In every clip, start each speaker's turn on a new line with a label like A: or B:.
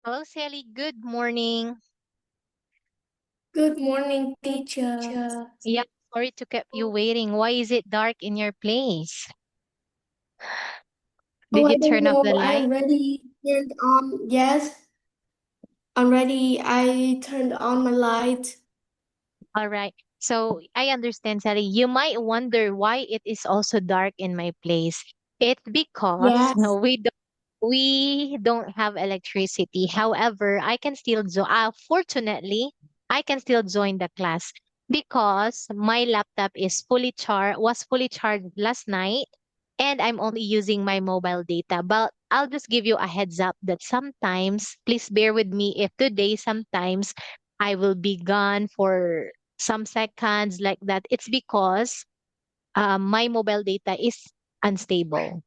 A: Hello, Sally. Good morning.
B: Good morning, teacher.
A: Yeah, sorry to keep you waiting. Why is it dark in your place?
B: Oh,
A: Did
B: I
A: you
B: don't
A: turn off the
B: know. I
A: light?
B: already turned on. Yes, already. I turned on my light.
A: All right. So I understand, Sally. You might wonder why it is also dark in my place. It's because
B: Yes,
A: we don't have electricity. However, I can still join. Fortunately, I can still join the class because my laptop is fully charged last night, and I'm only using my mobile data. But I'll just give you a heads up that sometimes, please bear with me if today sometimes I will be gone for some seconds like that. It's because my mobile data is unstable.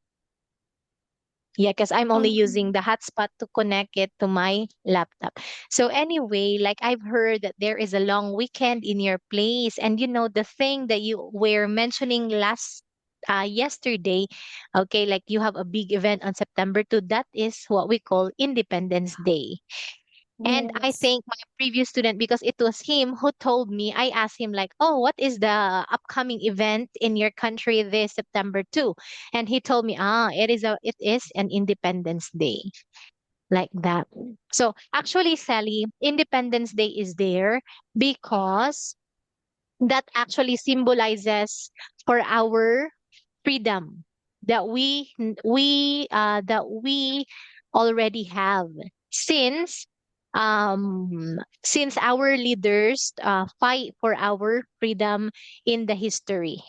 A: Yeah, because I'm only
B: okay.
A: using the hotspot to connect it to my laptop. So anyway, like I've heard that there is a long weekend in your place, and the thing that you were mentioning last yesterday, okay, like you have a big event on September 2. That is what we call Independence Day. And I
B: Yes,
A: think my previous student, because it was him who told me, I asked him like, "Oh, what is the upcoming event in your country this September 2?" And he told me, it is an Independence Day like that. So actually, Sally, Independence Day is there because that actually symbolizes for our freedom that we already have since since our leaders fight for our freedom in the history.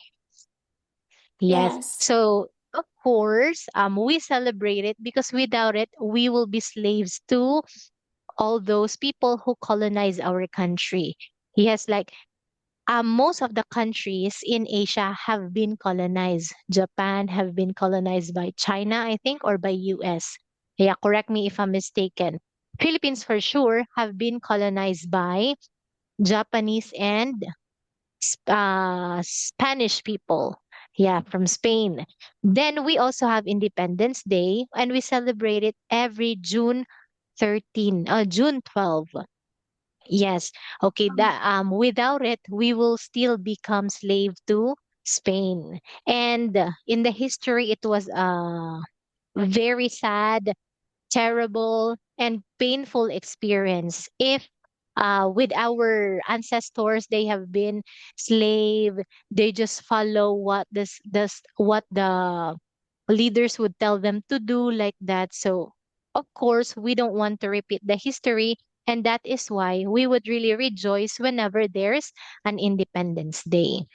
A: Yes.
B: yes,
A: So of course, we celebrate it because without it, we will be slaves to all those people who colonize our country. Yes, like most of the countries in Asia have been colonized. Japan have been colonized by China, I think, or by US. Yeah, correct me if I'm mistaken. Philippines for sure have been colonized by Japanese and Spanish people. Yeah, from Spain. Then we also have Independence Day, and we celebrate it every June 12. Yes. Okay. That without it, we will still become slave to Spain. And in the history, it was very sad, terrible, and painful experience. If with our ancestors, they have been slave, they just follow what the leaders would tell them to do like that. So, of course, we don't want to repeat the history. And that is why we would really rejoice whenever there's an Independence Day.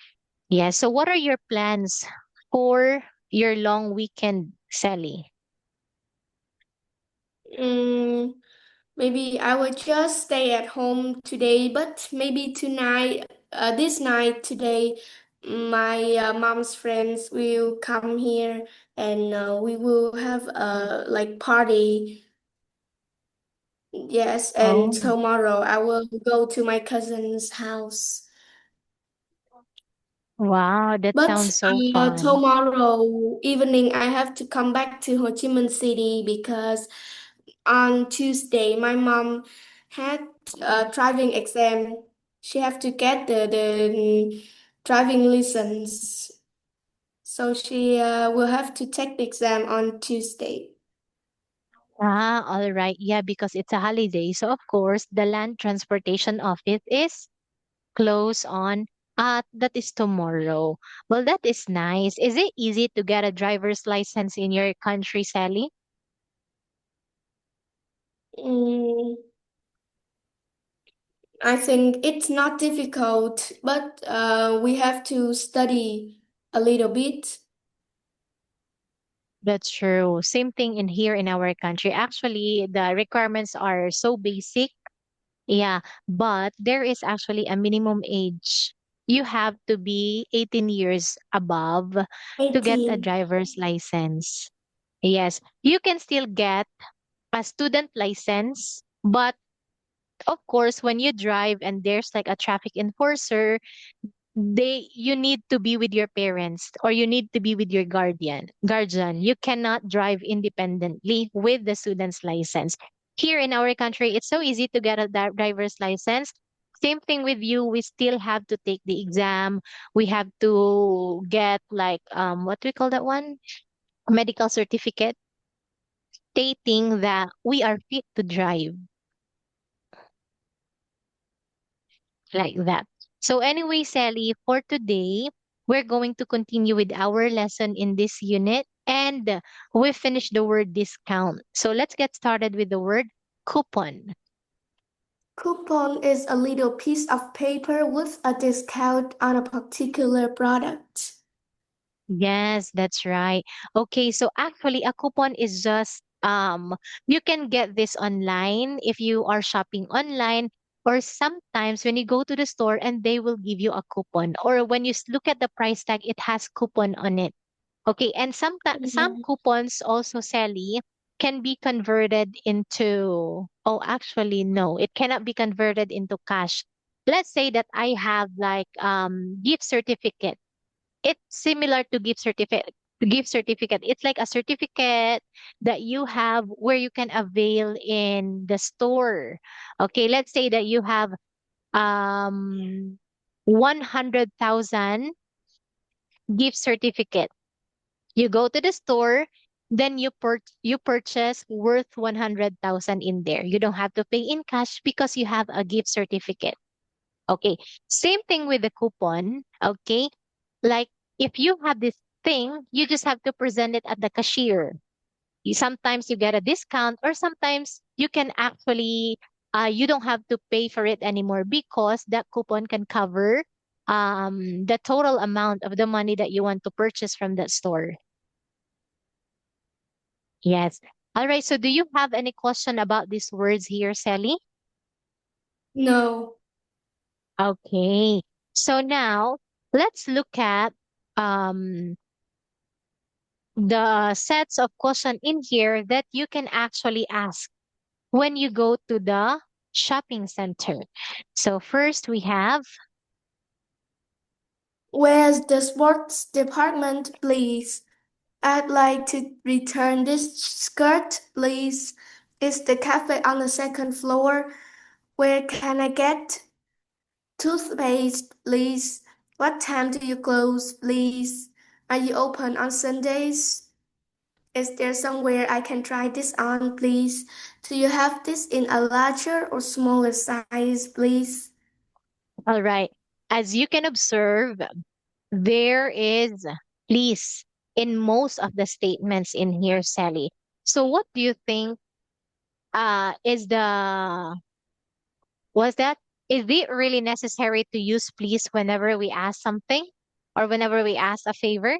A: Yeah. So, what are your plans for your long weekend, Sally?
B: mm, maybe I will just stay at home today, but maybe tonight, this night today, my mom's friends will come here and we will have a like party. Yes, and
A: Oh,
B: tomorrow I will go to my cousin's house.
A: wow. That
B: But
A: sounds so fun.
B: tomorrow evening I have to come back to Ho Chi Minh City because on Tuesday my mom had a driving exam. She have to get the driving license. So she will have to take the exam on Tuesday.
A: All right. Yeah, because it's a holiday. So, of course, the land transportation office is close on that is tomorrow. Well, that is nice. Is it easy to get a driver's license in your country, Sally?
B: Mm, I think it's not difficult, but we have to study a little bit.
A: That's true. Same thing in here in our country. Actually, the requirements are so basic. Yeah, but there is actually a minimum age. You have to be 18 years above to get a
B: 18.
A: driver's license. Yes, you can still get a student license, but of course, when you drive and there's like a traffic enforcer, you need to be with your parents or you need to be with your guardian. You cannot drive independently with the student's license. Here in our country, it's so easy to get a driver's license. Same thing with you. We still have to take the exam. We have to get like what do we call that one? Medical certificate stating that we are fit to drive, like that. So anyway, Sally, for today, we're going to continue with our lesson in this unit, and we finished the word discount. So let's get started with the word coupon.
B: Coupon is a little piece of paper with a discount on a particular product.
A: Yes, that's right. Okay, so actually a coupon is just you can get this online if you are shopping online, or sometimes when you go to the store and they will give you a coupon, or when you look at the price tag it has coupon on it. Okay, and sometimes some
B: Mhm.
A: coupons also, Sally, can be converted into, oh, actually no, it cannot be converted into cash. Let's say that I have like gift certificate. It's similar to gift certificate. Gift certificate. It's like a certificate that you have where you can avail in the store. Okay, let's say that you have um 100,000 gift certificate. You go to the store, then you purchase worth 100,000 in there. You don't have to pay in cash because you have a gift certificate. Okay. Same thing with the coupon. Okay. Like if you have this thing, you just have to present it at the cashier. Sometimes you get a discount, or sometimes you can actually you don't have to pay for it anymore because that coupon can cover the total amount of the money that you want to purchase from that store. Yes. All right. So do you have any question about these words here, Sally?
B: No.
A: Okay. So now let's look at um the sets of question in here that you can actually ask when you go to the shopping center. So first we have,
B: Where's the sports department, please? I'd like to return this skirt, please. Is the cafe on the second floor? Where can I get toothpaste, please? What time do you close, please? Are you open on Sundays? Is there somewhere I can try this on, please? Do you have this in a larger or smaller size, please?
A: all right, as you can observe, there is please in most of the statements in here, Sally. So what do you think is the was that is it really necessary to use please whenever we ask something or whenever we ask a favor?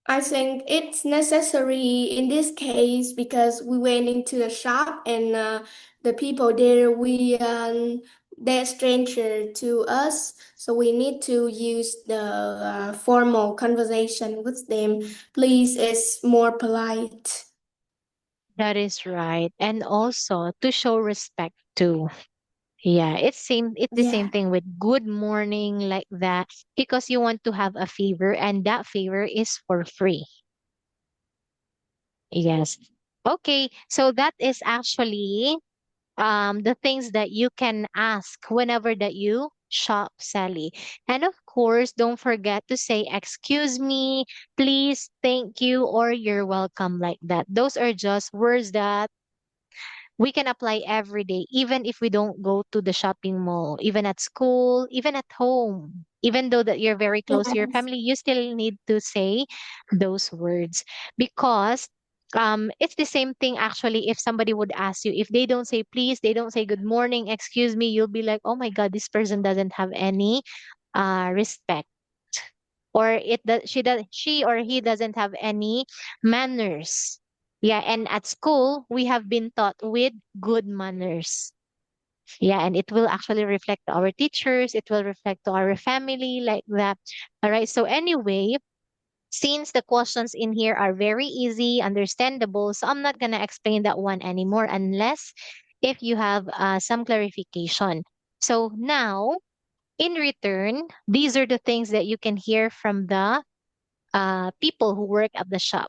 B: I think it's necessary in this case because we went into the shop and the people there they're stranger to us, so we need to use the formal conversation with them. Please is more polite.
A: That is right. And also to show respect too. Yeah, it's the same
B: Yeah.
A: thing with good morning, like that, because you want to have a favor and that favor is for free. Yes. Okay, so that is actually the things that you can ask whenever that you shop, Sally. And of course, don't forget to say excuse me, please, thank you, or you're welcome, like that. Those are just words that we can apply every day, even if we don't go to the shopping mall, even at school, even at home. Even though that you're very close to your
B: Yes.
A: family, you still need to say those words because it's the same thing actually. If somebody would ask you, if they don't say please, they don't say good morning, excuse me, you'll be like, oh my god, this person doesn't have any respect, or she or he doesn't have any manners. Yeah, and at school we have been taught with good manners. Yeah, and it will actually reflect to our teachers, it will reflect to our family, like that. All right, so anyway, since the questions in here are very easy, understandable, so I'm not gonna explain that one anymore unless if you have some clarification. So now, in return, these are the things that you can hear from the people who work at the shop.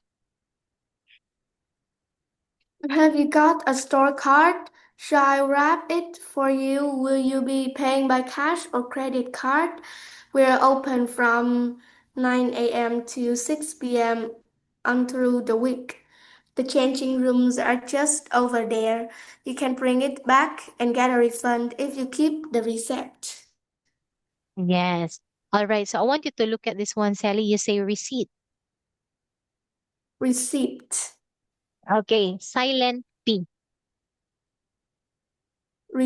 B: Have you got a store card? Shall I wrap it for you? Will you be paying by cash or credit card? We're open from 9 a.m. to 6 p.m. on through the week. The changing rooms are just over there. You can bring it back and get a refund if you keep the receipt.
A: Yes. All right. So I want you to look at this one, Sally. You say receipt.
B: Receipt.
A: Okay. Silent P.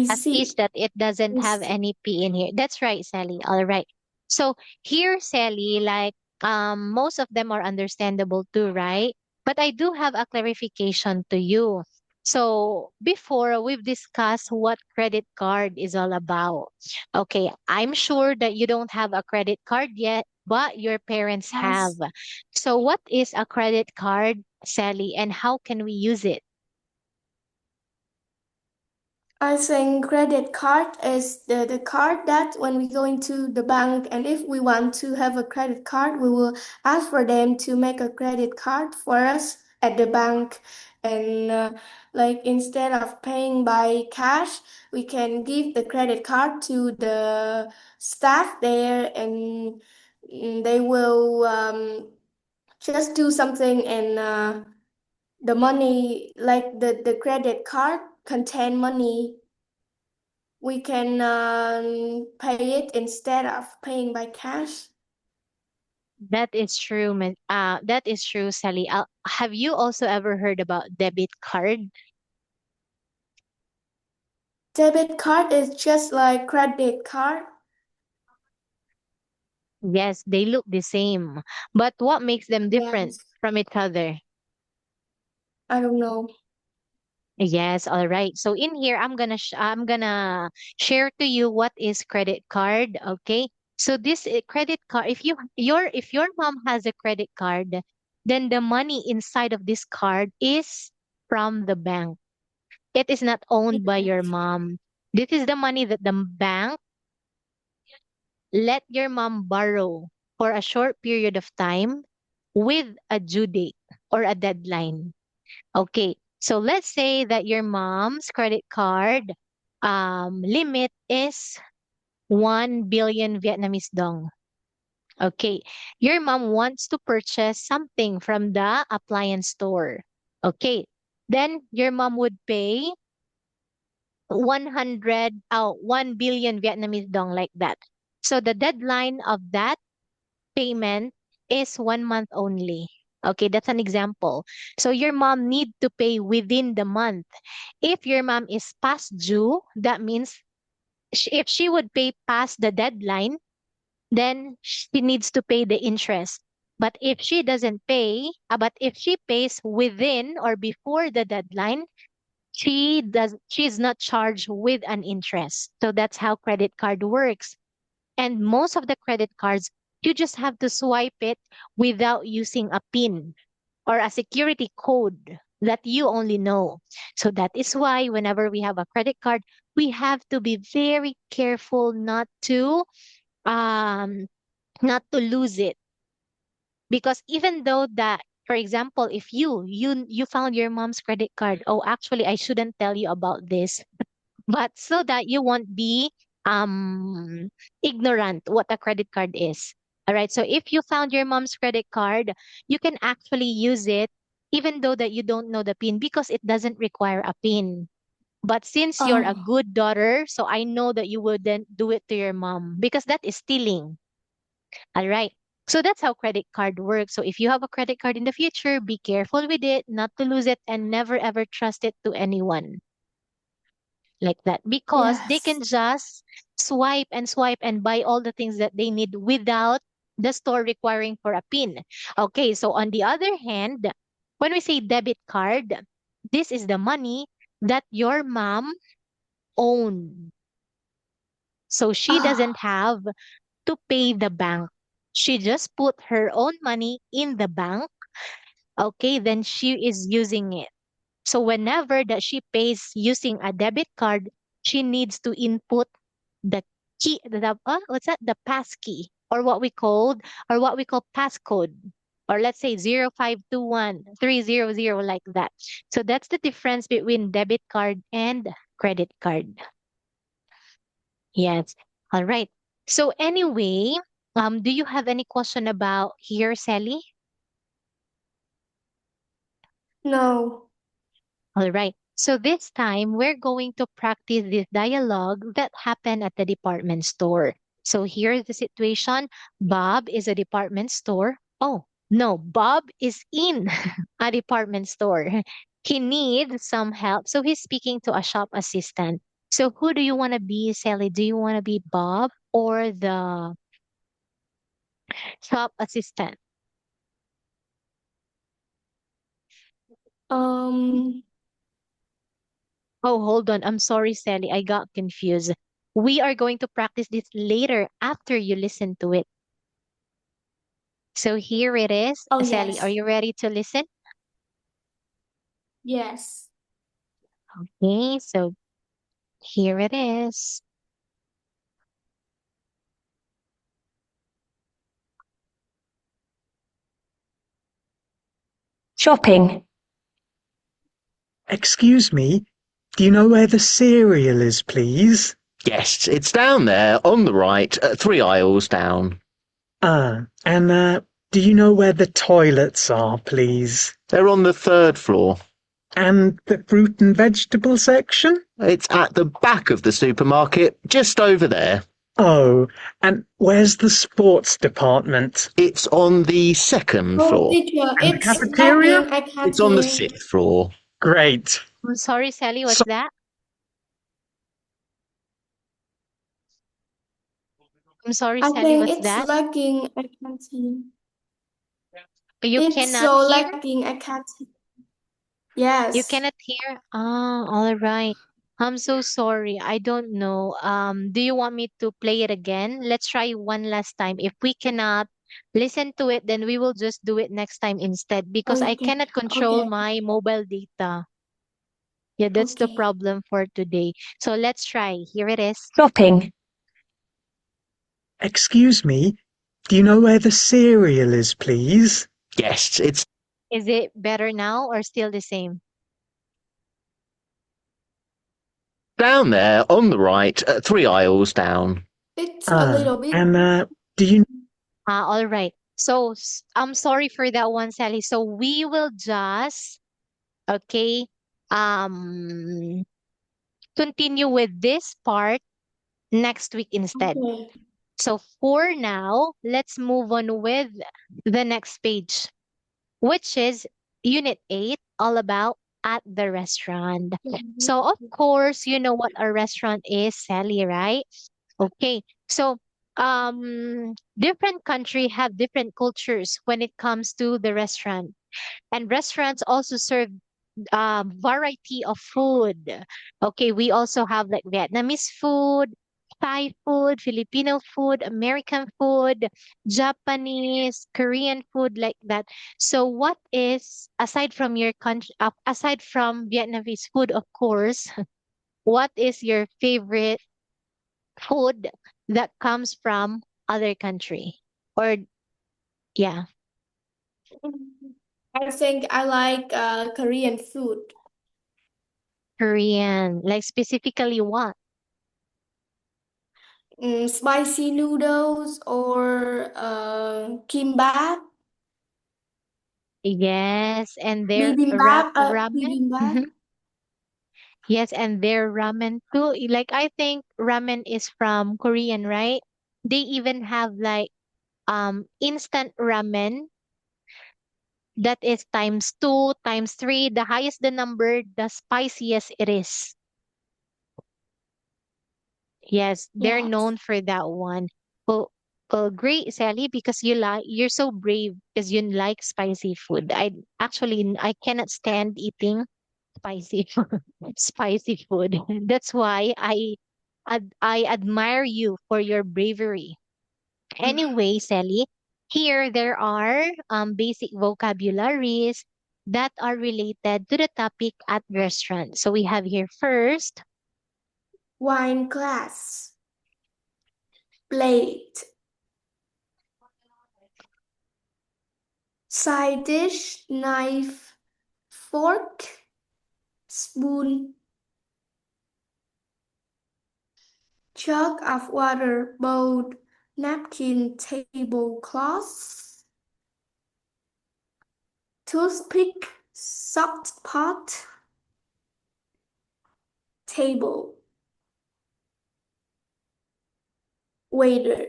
A: As is
B: Receipt.
A: that it doesn't have
B: Receipt.
A: any P in here. That's right, Sally. All right. So here, Sally, like most of them are understandable too, right? But I do have a clarification to you. So before we've discussed what credit card is all about. Okay, I'm sure that you don't have a credit card yet, but your parents have.
B: Yes.
A: So what is a credit card, Sally, and how can we use it?
B: I think credit card is the card that when we go into the bank and if we want to have a credit card, we will ask for them to make a credit card for us at the bank. And like instead of paying by cash, we can give the credit card to the staff there and they will just do something and the money, like the credit card contain money we can pay it instead of paying by cash.
A: That is true, that is true, Sally. Have you also ever heard about debit card?
B: Debit card is just like credit card.
A: Yes, they look the same. But what makes them different
B: Yes,
A: from each other?
B: I don't know.
A: Yes, all right. So in here, I'm gonna share to you what is credit card. Okay. So this credit card, if your mom has a credit card, then the money inside of this card is from the bank. It is not owned by your
B: Yes.
A: mom. This is the money that the bank let your mom borrow for a short period of time with a due date or a deadline. Okay, so let's say that your mom's credit card limit is 1 billion Vietnamese dong. Okay, your mom wants to purchase something from the appliance store. Okay, then your mom would pay 1 billion Vietnamese dong like that. So the deadline of that payment is 1 month only. Okay, that's an example. So your mom need to pay within the month. If your mom is past due, that means if she would pay past the deadline, then she needs to pay the interest. But if she doesn't pay, but if she pays within or before the deadline, she's not charged with an interest. So that's how credit card works. And most of the credit cards, you just have to swipe it without using a PIN or a security code that you only know. So that is why whenever we have a credit card, we have to be very careful um not to lose it. Because even though that, for example, if you found your mom's credit card, oh actually I shouldn't tell you about this, but so that you won't be um ignorant what a credit card is. All right. So if you found your mom's credit card, you can actually use it even though that you don't know the PIN because it doesn't require a PIN. But since you're a
B: Oh,
A: good daughter, so I know that you wouldn't do it to your mom because that is stealing. All right. So that's how credit card works. So if you have a credit card in the future, be careful with it, not to lose it, and never ever trust it to anyone like that because they
B: yes.
A: can just swipe and buy all the things that they need without the store requiring for a PIN. Okay, so on the other hand, when we say debit card, this is the money that your mom owned. So she doesn't
B: Ah,
A: have to pay the bank. She just put her own money in the bank. Okay, then she is using it. So whenever that she pays using a debit card, she needs to input the key, what's that? The pass key or what we call passcode. or let's say 0521 300, like that. So that's the difference between debit card and credit card. Yes. All right. So anyway, do you have any question about here, Sally?
B: No.
A: All right. So this time we're going to practice this dialogue that happened at the department store. So here is the situation. Bob is a department store. Oh, no, Bob is in a department store. He needs some help. So he's speaking to a shop assistant. So who do you want to be, Sally? Do you want to be Bob or the shop assistant?
B: Um,
A: Oh, hold on. I'm sorry, Sally. I got confused. We are going to practice this later after you listen to it. So here it is.
B: oh
A: Sally, are
B: yes.
A: you ready to listen?
B: Yes.
A: Okay, so here it is.
C: Shopping.
D: Excuse me, do you know where the cereal is, please?
E: Yes, it's down there on the right, 3 aisles down.
D: And do you know where the toilets are, please?
E: They're on the 3rd floor.
D: And the fruit and vegetable section?
E: It's at the back of the supermarket, just over there.
D: Oh, and where's the sports department?
E: It's on the 2nd
B: Oh,
E: floor.
B: teacher,
D: And the
B: it's
D: cafeteria?
B: lagging. I can't
E: It's on the
B: hear.
E: 6th floor.
D: Great.
A: I'm sorry, Sally, what's
D: So,
A: that? I'm sorry,
B: I
A: Sally,
B: think
A: what's
B: it's
A: that?
B: lagging. I can't hear.
A: You
B: It's
A: cannot
B: so
A: hear?
B: lagging. I can't hear.
A: You
B: Yes.
A: cannot hear? Ah, all right. I'm so sorry. I don't know. Do you want me to play it again? Let's try one last time. If we cannot listen to it, then we will just do it next time instead because I
B: Okay.
A: cannot control
B: Okay.
A: my mobile data. Yeah, that's the
B: Okay.
A: problem for today. So let's try. Here it is.
C: Shopping.
D: excuse me, do you know where the cereal is, please?
E: Yes, it's
A: Is it better now or still the same?
E: down there on the right, 3 aisles down.
B: It's a little bit.
D: And do you
A: All right. So I'm sorry for that one, Sally. So we will just, okay, um, continue with this part next week instead.
B: Okay.
A: So for now, let's move on with the next page, which is Unit 8, all about at the restaurant. So of course, you know what a restaurant is, Sally, right? Okay. So different country have different cultures when it comes to the restaurant. And restaurants also serve variety of food. Okay, we also have like Vietnamese food, Thai food, Filipino food, American food, Japanese, Korean food, like that. So, what is aside from your country, aside from Vietnamese food, of course, what is your favorite food that comes from other country? Or yeah,
B: I think I like Korean food.
A: Korean, like specifically what?
B: Spicy noodles or kimbap,
A: Yes, and their
B: bibimbap,
A: ramen.
B: bibimbap.
A: Mhm. Yes, and their ramen too. Like I think ramen is from Korean, right? They even have like instant ramen that is times two, times three. The highest the number, the spiciest it is. Yes, they're
B: Yes.
A: known for that one. Well, great, Sally, because you're so brave because you like spicy food. I cannot stand eating spicy spicy food. That's why I admire you for your bravery. Anyway, Sally, here there are basic vocabularies that are related to the topic at restaurant. So we have here first,
B: Wine glass, plate, Side dish, knife, fork, spoon, jug of water, bowl, napkin, tablecloth, toothpick, soft pot, table, waiter.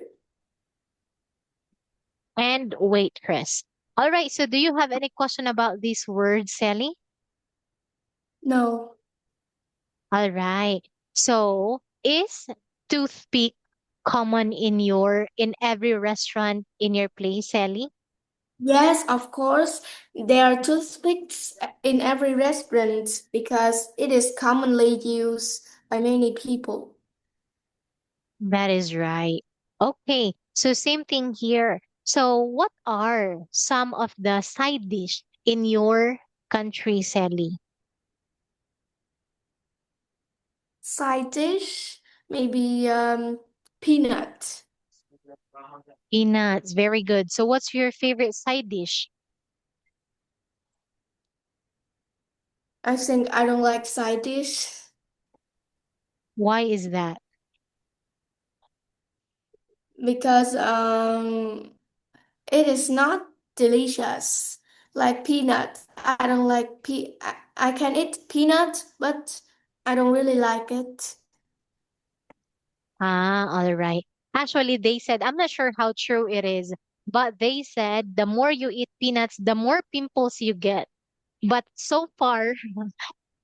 A: And waitress. All right, so do you have any question about these words, Sally?
B: No.
A: All right. So, is toothpick common in every restaurant in your place, Sally?
B: Yes, of course. There are toothpicks in every restaurant because it is commonly used by many people.
A: That is right. Okay, so same thing here. So, what are some of the side dish in your country, Sally?
B: Side dish, maybe peanut.
A: Peanuts, very good. So, what's your favorite side dish?
B: I think I don't like side dish
A: Why is that?
B: because it is not delicious. Like peanut. I don't like I can eat peanut, but I don't really like it.
A: Ah, all right. Actually, they said, I'm not sure how true it is, but they said the more you eat peanuts, the more pimples you get. But so far,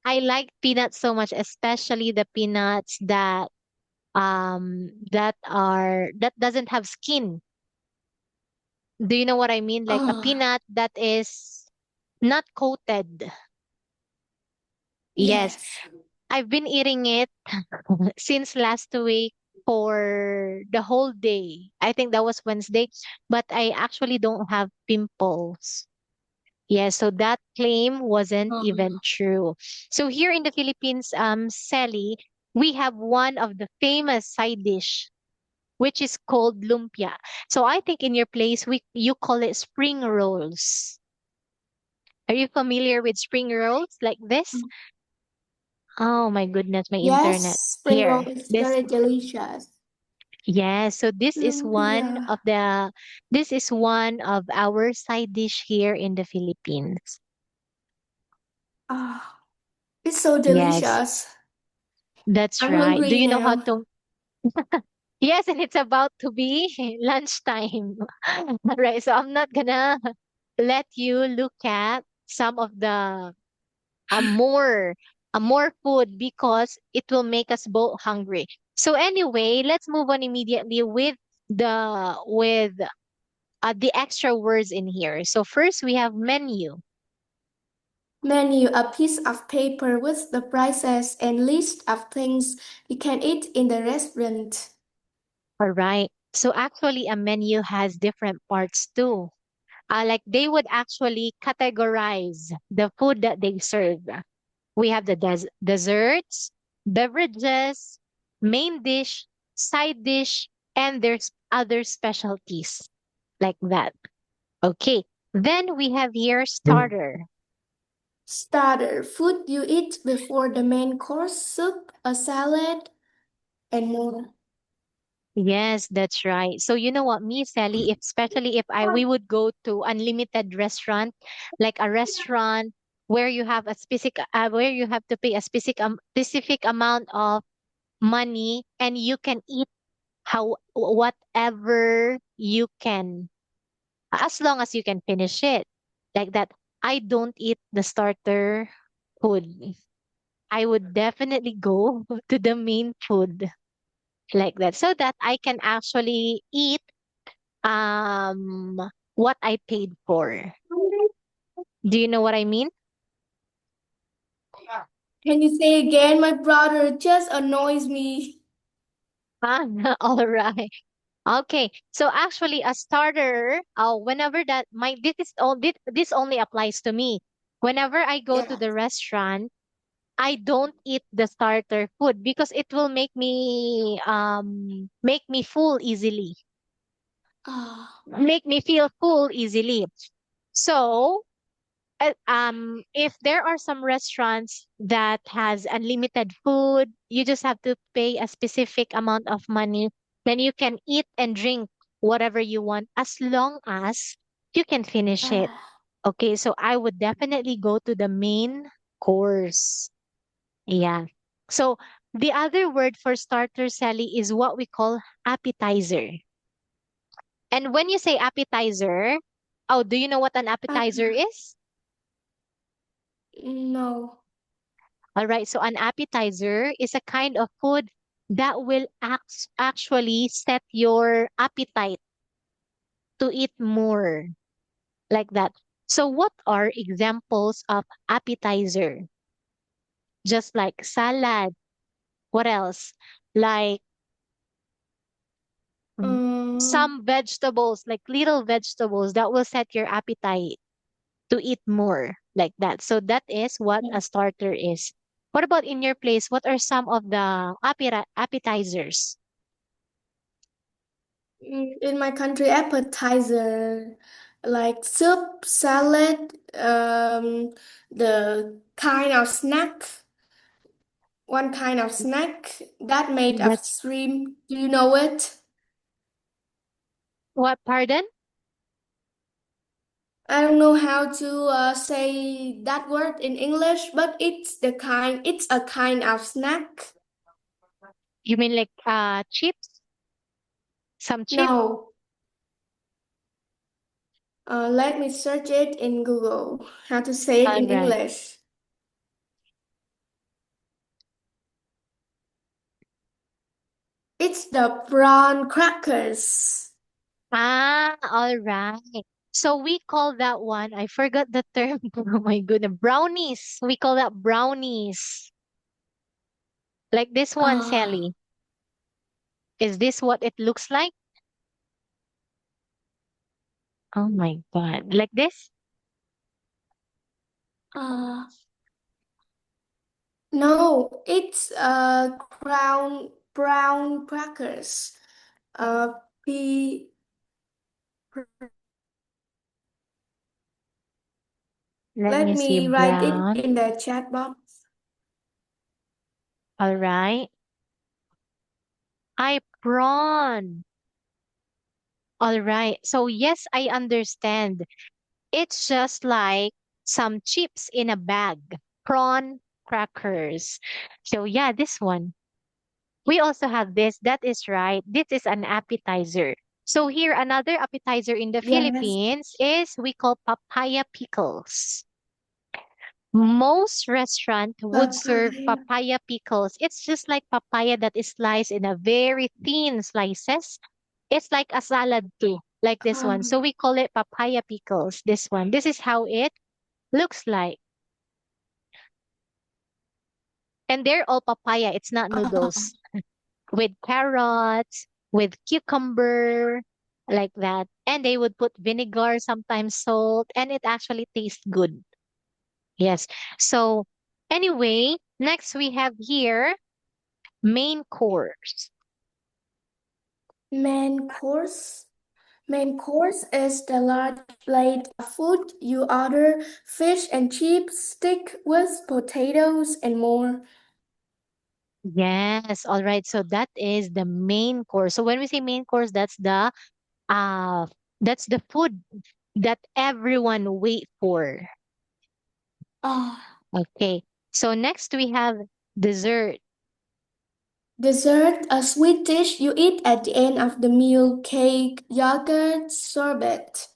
A: I like peanuts so much, especially the peanuts that doesn't have skin. Do you know what I mean? Like a
B: Oh,
A: peanut that is not coated. Yes,
B: yes.
A: I've been eating it since last week for the whole day. I think that was Wednesday, but I actually don't have pimples. Yeah, so that claim wasn't
B: Um,
A: even true. So here in the Philippines, Sally, we have one of the famous side dish, which is called lumpia. So I think in your place, you call it spring rolls. Are you familiar with spring rolls like this? Oh my goodness, my
B: yes,
A: internet.
B: spring roll
A: Here,
B: is
A: this.
B: very delicious.
A: Yeah, so
B: Lumpia.
A: this is one of our side dish here in the Philippines.
B: Ah, it's so
A: Yes,
B: delicious.
A: that's
B: I'm
A: right. Do
B: hungry
A: you know how
B: now.
A: to? Yes, and it's about to be lunchtime. Right, so I'm not gonna let you look at some of the uh, more more food because it will make us both hungry. So anyway, let's move on immediately with the extra words in here. So first we have menu.
B: Menu, a piece of paper with the prices and list of things you can eat in the restaurant.
A: All right. So actually a menu has different parts too. Like they would actually categorize the food that they serve. We have the desserts, beverages, main dish, side dish, and there's other specialties like that. Okay. Then we have here
D: Mm.
A: starter.
B: Starter, food you eat before the main course, soup, a salad, and more.
A: Yes, that's right. So you know what, me, Sally, if especially if I we would go to unlimited restaurant, like a restaurant where you have to pay a specific amount of money and you can eat how whatever you can as long as you can finish it. Like that. I don't eat the starter food. I would definitely go to the main food like that so that I can actually eat um what I paid for. Do you know what I mean?
B: Can you say again? My brother just annoys me.
A: Ah, all right. Okay. So actually a starter, whenever that my this only applies to me. Whenever I go to
B: Yeah.
A: the restaurant, I don't eat the starter food because it will make me full easily.
B: Ah,
A: Make me feel full easily. So, if there are some restaurants that has unlimited food, you just have to pay a specific amount of money. Then you can eat and drink whatever you want as long as you can finish it.
B: Ah,
A: Okay, so I would definitely go to the main course. Yeah. So the other word for starter, Sally, is what we call appetizer. And when you say appetizer, oh, do you know what an appetizer
B: ah,
A: is?
B: no.
A: All right, so an appetizer is a kind of food that will actually set your appetite to eat more, like that. So what are examples of appetizer? Just like salad. What else? Like mm,
B: Um,
A: some vegetables, like little vegetables that will set your appetite to eat more, like that. So that is what a starter is. What about in your place? What are some of the appetizers?
B: in my country, appetizer like soup, salad, the kind of snack, one kind of snack that made of
A: That's
B: shrimp. Do you know it?
A: what, pardon?
B: I don't know how to say that word in English, but it's a kind of snack.
A: You mean like chips? Some chip?
B: No, let me search it in Google. How to say it
A: All
B: in
A: right.
B: English? It's the prawn crackers.
A: All right. So we call that one, I forgot the term. Oh my goodness. Brownies. We call that brownies. Like this one,
B: Uh,
A: Sally. Is this what it looks like? Oh my God. Like this?
B: uh, no, it's brown crackers. Uh, P.
A: Let
B: Let
A: me see.
B: me write it
A: Brown.
B: in the chat box.
A: All right. I prawn. All right. So yes, I understand. It's just like some chips in a bag. Prawn crackers. So yeah, this one. We also have this. That is right. This is an appetizer. So here, another appetizer in the
B: Yes.
A: Philippines is we call papaya pickles. Most restaurant would serve
B: Papaya.
A: papaya pickles. It's just like papaya that is sliced in a very thin slices. It's like a salad too, like this one. So
B: Um,
A: we call it papaya pickles. This one. This is how it looks like. And they're all papaya. It's not
B: uh,
A: noodles. With carrots, with cucumber, like that. And they would put vinegar, sometimes salt, and it actually tastes good. Yes. So anyway, next we have here main course.
B: main course. Main course is the large plate of food. You order fish and chips, stick with potatoes and more.
A: Yes, all right. So that is the main course. So when we say main course, uh that's the food that everyone wait for.
B: Ah,
A: Okay. So next we have dessert.
B: dessert, a sweet dish you eat at the end of the meal, cake, yogurt, sorbet.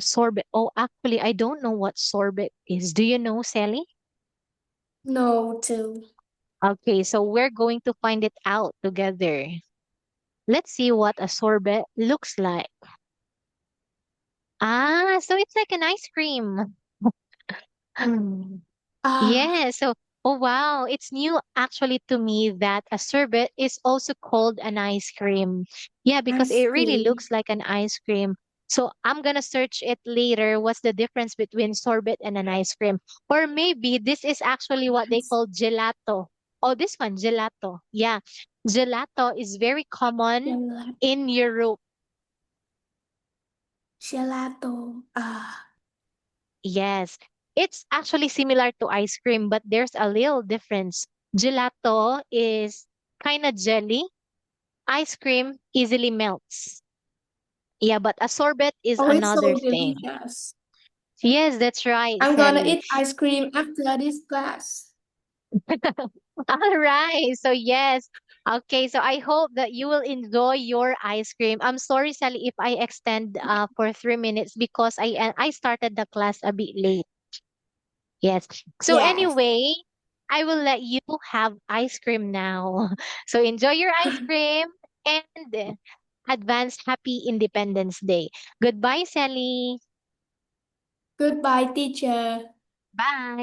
A: Sorbet. Oh, actually, I don't know what sorbet is. Do you know, Sally?
B: No, too.
A: Okay, so we're going to find it out together. Let's see what a sorbet looks like. So it's like an ice cream.
B: Ah,
A: Yeah, so oh wow, it's new actually to me that a sorbet is also called an ice cream. Yeah, because
B: ice
A: it really
B: cream.
A: looks like an ice cream. So I'm gonna search it later. What's the difference between sorbet and an ice cream? Or maybe this is actually what they
B: Ice
A: call gelato. Oh, this one, gelato. Yeah. Gelato is very common
B: cream.
A: in Europe.
B: Gelato. Ah,
A: Yes, it's actually similar to ice cream, but there's a little difference. Gelato is kind of jelly. Ice cream easily melts. Yeah, but a sorbet is
B: oh, it's
A: another
B: so
A: thing.
B: delicious.
A: Yes, that's right,
B: I'm gonna
A: Sally.
B: eat ice cream after this class.
A: All right. So yes. Okay, so I hope that you will enjoy your ice cream. I'm sorry, Sally, if I extend for 3 minutes because I started the class a bit late. Yes. So
B: Yes.
A: anyway, I will let you have ice cream now. So enjoy your ice cream and advance happy Independence Day. Goodbye, Sally.
B: Goodbye, teacher.
A: Bye.